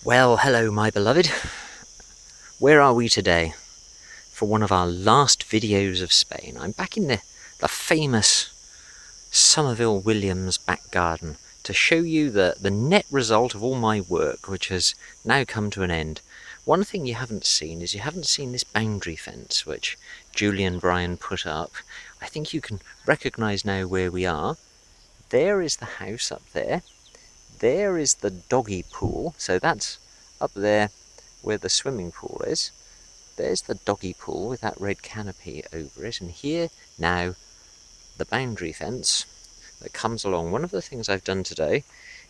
Well, hello my beloved. Where are we today? For one of our last videos of Spain. I'm back in the famous Somerville Williams back garden to show you the net result of all my work, which has now come to an end. One thing you haven't seen is you haven't seen this boundary fence which Julie and Brian put up. I think you can recognise now where we are. There is the house up there. There is the doggy pool, so that's up there where the swimming pool is. There's the doggy pool with that red canopy over it, and here now the boundary fence that comes along. One of the things I've done today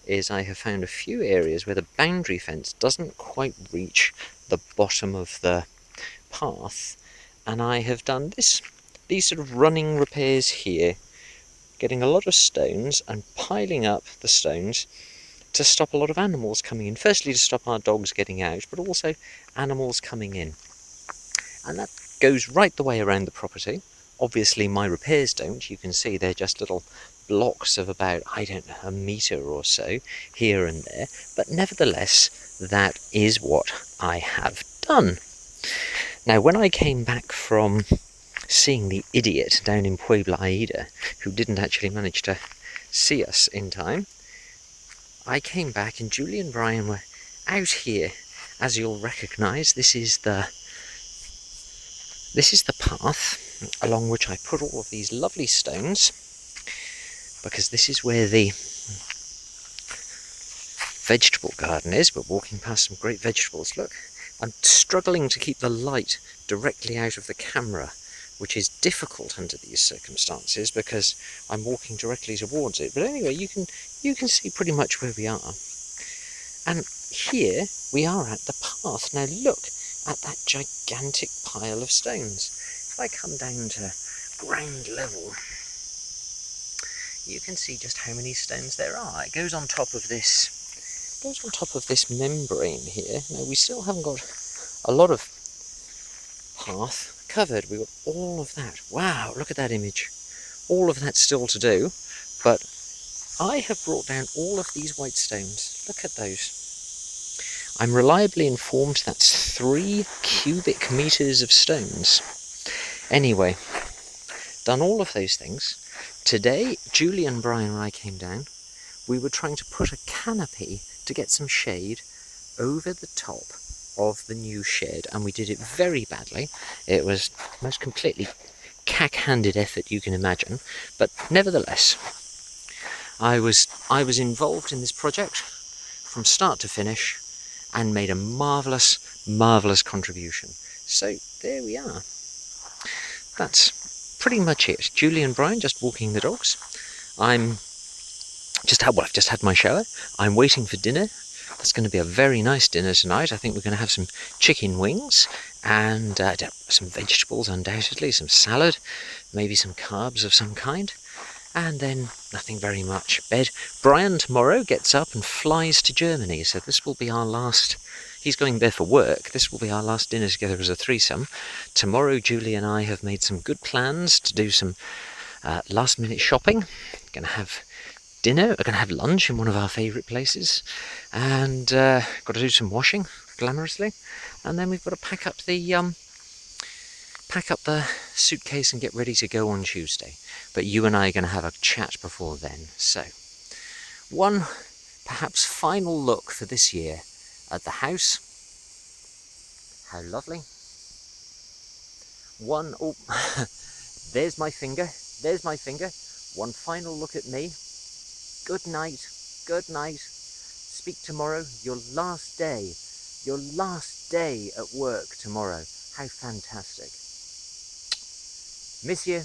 is I have found a few areas where the boundary fence doesn't quite reach the bottom of the path, and I have done these sort of running repairs here, getting a lot of stones and piling up the stones to stop a lot of animals coming in. Firstly, to stop our dogs getting out, but also animals coming in. And that goes right the way around the property. Obviously my repairs don't. You can see they're just little blocks of about, I don't know, a metre or so here and there. But nevertheless, that is what I have done. Now, when I came back from seeing the idiot down in Puebla Aida, who didn't actually manage to see us in time, I came back and Julie and Brian were out here. As you'll recognise, this is the path along which I put all of these lovely stones, because this is where the vegetable garden is. We're walking past some great vegetables. Look, I'm struggling to keep the light directly out of the camera, which is difficult under these circumstances because I'm walking directly towards it. But anyway, you can see pretty much where we are. And here we are at the path. Now look at that gigantic pile of stones. If I come down to ground level, you can see just how many stones there are. It goes on top of this membrane here. Now we still haven't got a lot of path covered. We've got all of that. Wow, look at that image. All of that still to do, but I have brought down all of these white stones. Look at those. I'm reliably informed that's 3 cubic meters of stones. Anyway, done all of those things. Today, Julie and Brian, when I came down, we were trying to put a canopy to get some shade over the top of the new shed, and we did it very badly. It was the most completely cack-handed effort you can imagine, but nevertheless, I was involved in this project from start to finish and made a marvellous contribution. So there we are. That's pretty much it. Julie and Brian just walking the dogs. I've just had my shower. I'm waiting for dinner. That's going to be a very nice dinner tonight. I think we're going to have some chicken wings and some vegetables, undoubtedly, some salad, maybe some carbs of some kind, and then nothing very much. Bed. Brian tomorrow gets up and flies to Germany, so this will be our last. He's going there for work. This will be our last dinner together as a threesome. Tomorrow, Julie and I have made some good plans to do some last-minute shopping. Going to have dinner. We're going to have lunch in one of our favourite places, and got to do some washing glamorously, and then we've got to pack up the suitcase and get ready to go on Tuesday. But you and I are going to have a chat before then. So, one perhaps final look for this year at the house. How lovely. Oh, there's my finger. One final look at me. Good night. Speak tomorrow. Your last day at work tomorrow. How fantastic. Miss you.